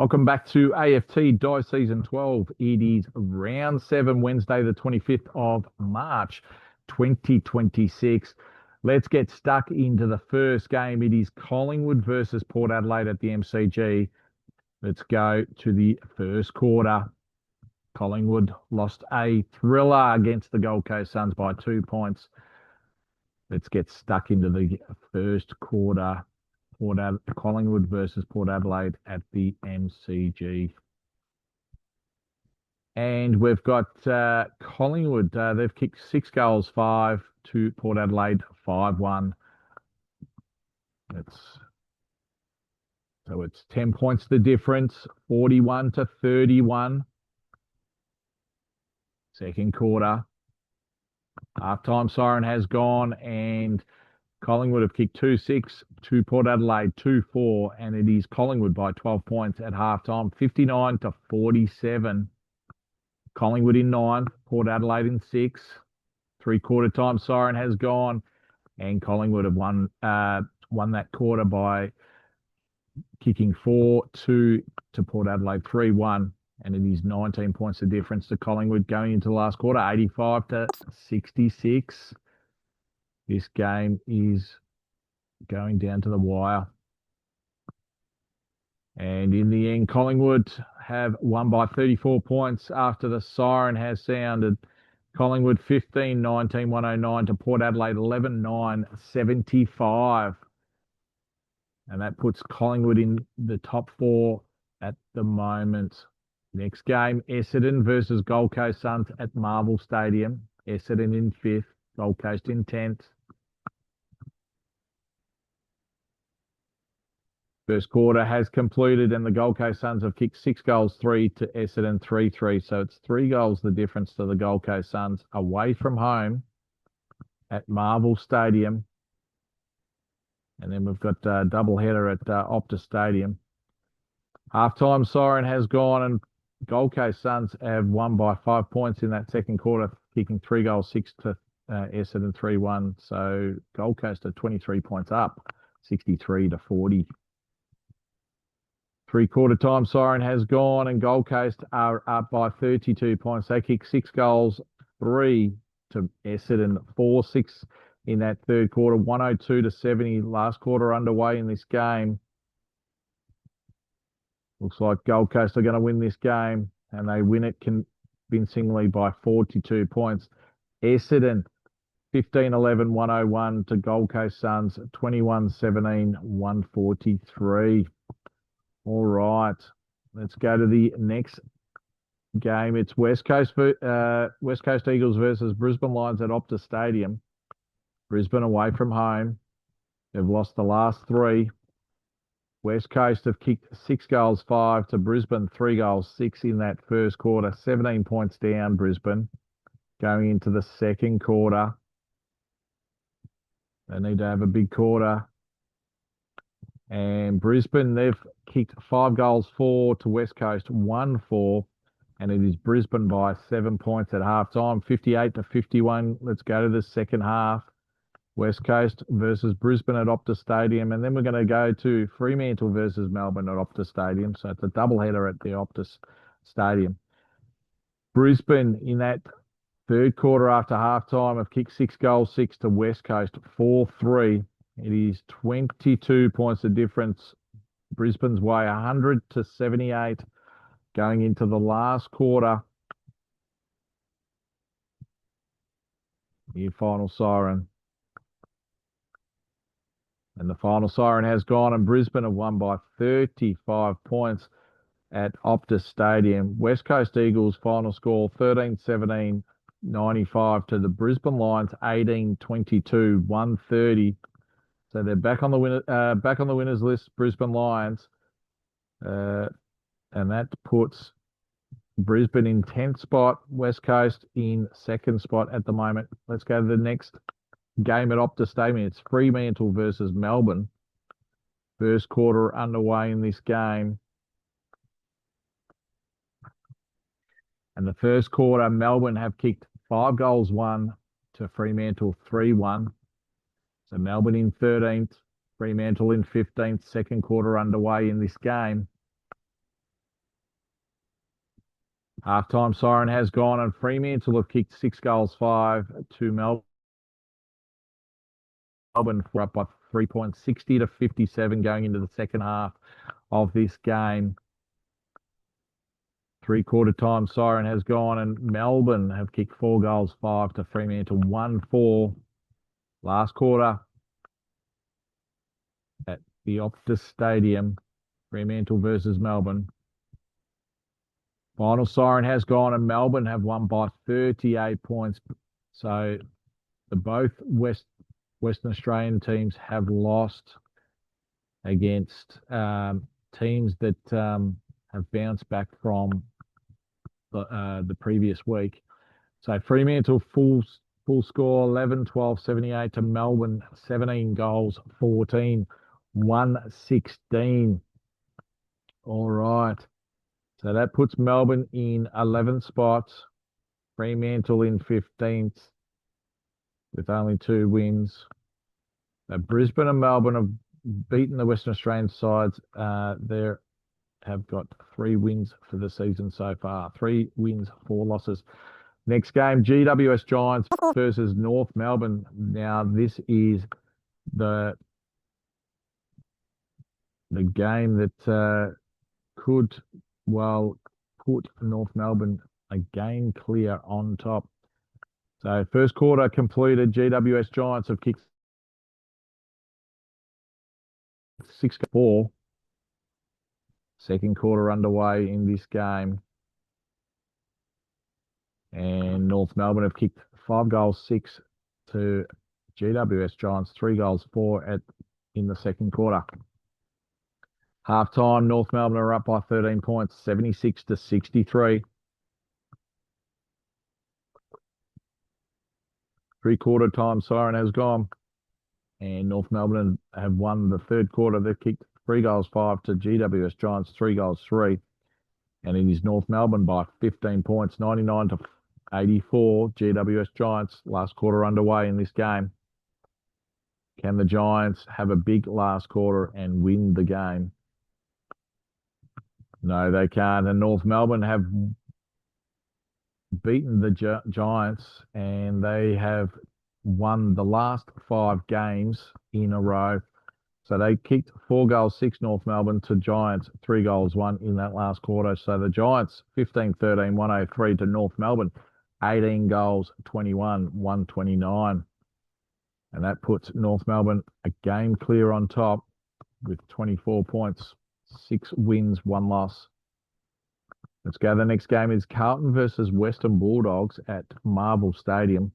Welcome back to AFT Dice Season 12. It is round 7, Wednesday, the 25th of March, 2026. Let's get stuck into the first game. It is Collingwood versus Port Adelaide at the MCG. Let's go to the first quarter. Collingwood lost a thriller against the Gold Coast Suns by 2 points. Let's get stuck into the first quarter. Collingwood versus Port Adelaide at the MCG. And we've got Collingwood. They've kicked 6 goals, 5 to Port Adelaide, 5-1. So it's 10 points the difference, 41 to 31. Second quarter. Halftime siren has gone and Collingwood have kicked 2-6 to Port Adelaide 2-4, and it is Collingwood by 12 points at halftime, 59 to 47. Collingwood in 9, Port Adelaide in 6. Three-quarter time siren has gone, and Collingwood have won that quarter by kicking 4-2 to Port Adelaide 3-1, and it is 19 points the difference to Collingwood going into the last quarter, 85 to 66. This game is going down to the wire. And in the end, Collingwood have won by 34 points after the siren has sounded. Collingwood 15-19, 109 to Port Adelaide 11-9, 75. And that puts Collingwood in the top 4 at the moment. Next game, Essendon versus Gold Coast Suns at Marvel Stadium. Essendon in 5th, Gold Coast in 10th. First quarter has concluded and the Gold Coast Suns have kicked 6 goals, 3 to Essendon, 3-3. So it's 3 goals the difference to the Gold Coast Suns away from home at Marvel Stadium. And then we've got a double header at Optus Stadium. Halftime siren has gone and Gold Coast Suns have won by 5 points in that second quarter, kicking 3 goals, 6 to Essendon, 3-1. So Gold Coast are 23 points up, 63 to 40. Three-quarter time siren has gone and Gold Coast are up by 32 points. They kick 6 goals, 3 to Essendon, 4-6 in that third quarter, 102 to 70. Last quarter underway in this game. Looks like Gold Coast are going to win this game and they win it convincingly by 42 points. Essendon 15-11, 101 to Gold Coast Suns, 21-17, 143. All right, let's go to the next game. It's West Coast Eagles versus Brisbane Lions at Optus Stadium. Brisbane away from home. They've lost the last 3. West Coast have kicked 6 goals, 5 to Brisbane, 3 goals, 6 in that first quarter, 17 points down Brisbane. Going into the second quarter. They need to have a big quarter. And Brisbane, they've kicked 5 goals, 4 to West Coast, 1-4. And it is Brisbane by 7 points at halftime, 58 to 51. Let's go to the second half. West Coast versus Brisbane at Optus Stadium. And then we're going to go to Fremantle versus Melbourne at Optus Stadium. So it's a doubleheader at the Optus Stadium. Brisbane in that third quarter after halftime have kicked 6 goals, 6 to West Coast, 4-3. It is 22 points of difference. Brisbane's way 100 to 78 going into the last quarter. Your final siren. And the final siren has gone and Brisbane have won by 35 points at Optus Stadium. West Coast Eagles final score 13-17, 95 to the Brisbane Lions, 18-22, 130. So they're back on the winners list, Brisbane Lions, and that puts Brisbane in 10th spot, West Coast in 2nd spot at the moment. Let's go to the next game at Optus Stadium. It's Fremantle versus Melbourne. First quarter underway in this game. And the first quarter, Melbourne have kicked 5 goals, 1 to Fremantle, 3-1. So Melbourne in 13th, Fremantle in 15th, second quarter underway in this game. Halftime siren has gone and Fremantle have kicked 6-5 to Melbourne. Melbourne were up by 3 points, 60 to 57 going into the second half of this game. Three-quarter time siren has gone and Melbourne have kicked 4-5 to Fremantle, 1-4. Last quarter at the Optus Stadium, Fremantle versus Melbourne. Final siren has gone and Melbourne have won by 38 points. So both Western Australian teams have lost against teams that have bounced back from the previous week. So Fremantle full score 11-12-78 to Melbourne, 17 goals, 14, 116. All right. So that puts Melbourne in 11th spot, Fremantle in 15th with only 2 wins. Brisbane and Melbourne have beaten the Western Australian sides. They have got 3 wins for the season so far. 3 wins, 4 losses. Next game, GWS Giants versus North Melbourne. Now, this is the game that could, well, put North Melbourne a game clear on top. So, first quarter completed. GWS Giants have kicked 6-4. Second quarter underway in this game. And North Melbourne have kicked 5-6 to GWS Giants, 3-4 in the second quarter. Halftime, North Melbourne are up by 13 points, 76 to 63. Three-quarter time siren has gone. And North Melbourne have won the third quarter. They've kicked 3-5 to GWS Giants, 3-3. And it is North Melbourne by 15 points, 99 to 84. GWS Giants, last quarter underway in this game. Can the Giants have a big last quarter and win the game? No, they can't. And North Melbourne have beaten the Giants and they have won the last 5 games in a row. So they kicked 4-6 North Melbourne to Giants, 3-1 in that last quarter. So the Giants 15-13, 103 to North Melbourne, 18 goals, 21, 129. And that puts North Melbourne a game clear on top with 24 points, 6 wins, 1 loss. Let's go. The next game is Carlton versus Western Bulldogs at Marvel Stadium.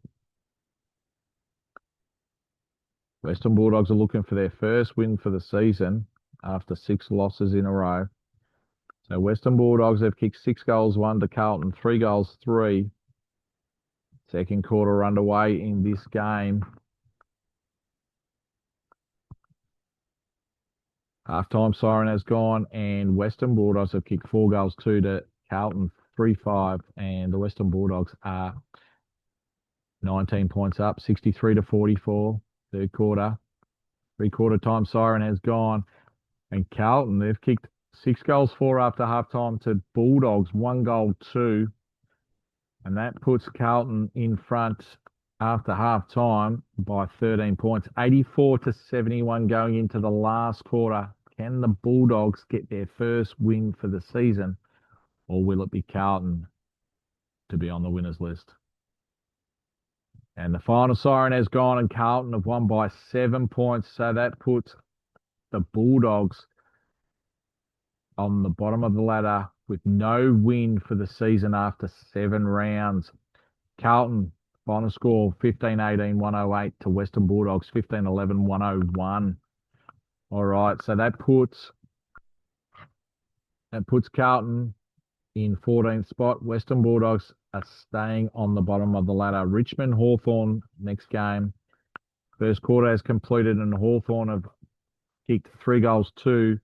Western Bulldogs are looking for their first win for the season after 6 losses in a row. So Western Bulldogs have kicked 6-1 to Carlton, 3-3. Second quarter underway in this game. Halftime siren has gone and Western Bulldogs have kicked 4-2 to Carlton, 3-5. And the Western Bulldogs are 19 points up, 63 to 44. Third quarter. Three-quarter time siren has gone. And Carlton, they've kicked 6-4 after halftime to Bulldogs, 1-2. And that puts Carlton in front after halftime by 13 points, 84 to 71 going into the last quarter. Can the Bulldogs get their first win for the season, or will it be Carlton to be on the winners list? And the final siren has gone and Carlton have won by 7 points. So that puts the Bulldogs on the bottom of the ladder with no win for the season after 7 rounds. Carlton, final score 15-18, 108 to Western Bulldogs, 15-11, 101. All right, so that puts Carlton in 14th spot. Western Bulldogs are staying on the bottom of the ladder. Richmond Hawthorn next game. First quarter has completed and Hawthorn have kicked 3-2,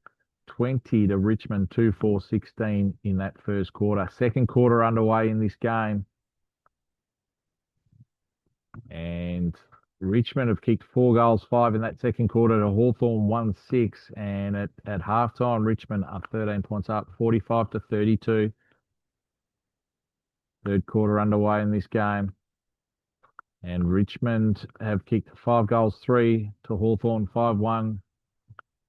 20 to Richmond, 2-4-16 in that first quarter. Second quarter underway in this game. And Richmond have kicked 4-5 in that second quarter to Hawthorn, 1-6. And at halftime, Richmond are 13 points up, 45 to 32. Third quarter underway in this game. And Richmond have kicked 5 goals, 3 to Hawthorn, 5-1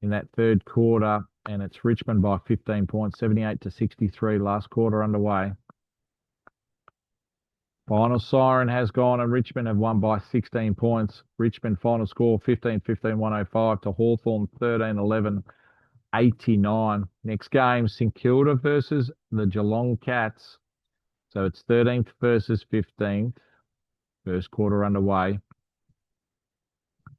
in that third quarter. And it's Richmond by 15 points, 78-63, last quarter underway. Final siren has gone and Richmond have won by 16 points. Richmond final score 15-15, 105 to Hawthorn 13-11, 89. Next game, St Kilda versus the Geelong Cats. So it's 13th versus 15th. First quarter underway.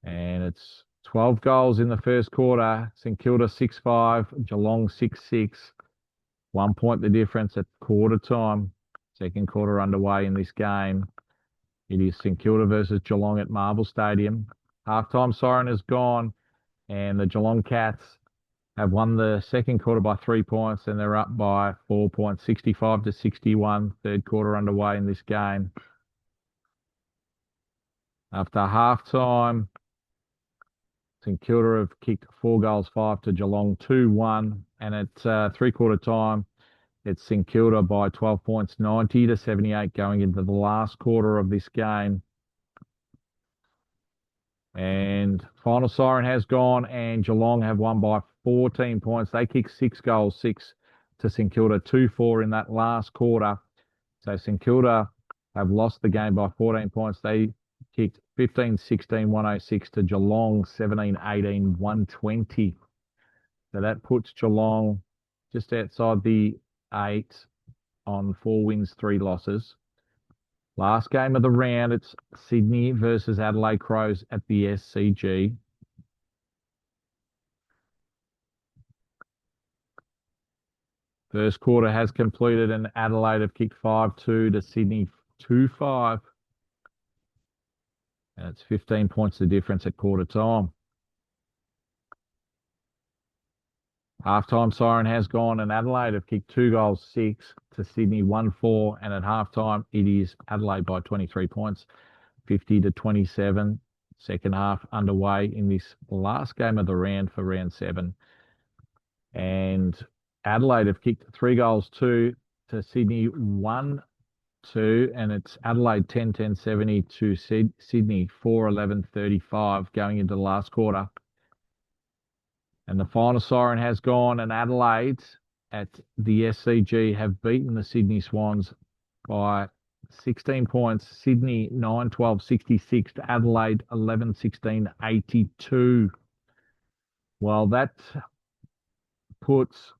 And it's 12 goals in the first quarter. St Kilda 6-5, Geelong 6-6. 1 point the difference at quarter time. Second quarter underway in this game. It is St Kilda versus Geelong at Marvel Stadium. Halftime siren has gone and the Geelong Cats have won the second quarter by 3 points and they're up by 4 points, 65-61. Third quarter underway in this game. After halftime, St Kilda have kicked 4 goals, 5 to Geelong, 2-1. And at three-quarter time, it's St Kilda by 12 points, 90-78 going into the last quarter of this game. And final siren has gone and Geelong have won by 14 points. They kicked 6 goals, 6 to St Kilda, 2-4 in that last quarter. So St Kilda have lost the game by 14 points. They kicked 15-16, 106 to Geelong, 17-18, 120. So that puts Geelong just outside the 8 on 4 wins, 3 losses. Last game of the round, it's Sydney versus Adelaide Crows at the SCG. First quarter has completed and Adelaide have kicked 5-2 to Sydney 2-5. And it's 15 points the difference at quarter time. Halftime siren has gone and Adelaide have kicked 2 goals, 6 to Sydney, 1-4. And at halftime, it is Adelaide by 23 points, 50-27. Second half underway in this last game of the round for round 7. And Adelaide have kicked 3 goals, 2 to Sydney, 1-2. And it's Adelaide 10-10-70 to Sydney, 4-11-35 going into the last quarter. And the final siren has gone and Adelaide at the SCG have beaten the Sydney Swans by 16 points. Sydney 9-12-66 to Adelaide 11-16-82. Well, that puts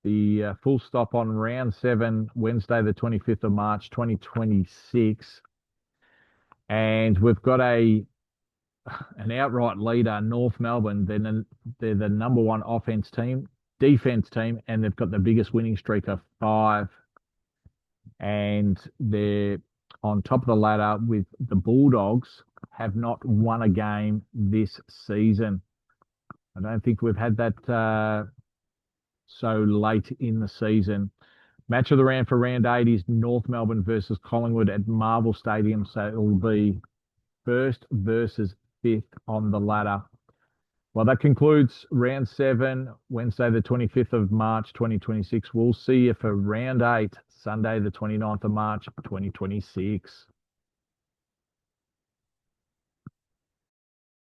the full stop on round 7, Wednesday, the 25th of March, 2026. And we've got an outright leader, North Melbourne. They're the number 1 defense team, and they've got the biggest winning streak of 5. And they're on top of the ladder with the Bulldogs, have not won a game this season. I don't think we've had that so late in the season. Match of the round for round 8 is North Melbourne versus Collingwood at Marvel Stadium. So it'll be first versus 5th on the ladder. Well, that concludes round 7, Wednesday, the 25th of March, 2026. We'll see you for round 8, Sunday, the 29th of March, 2026.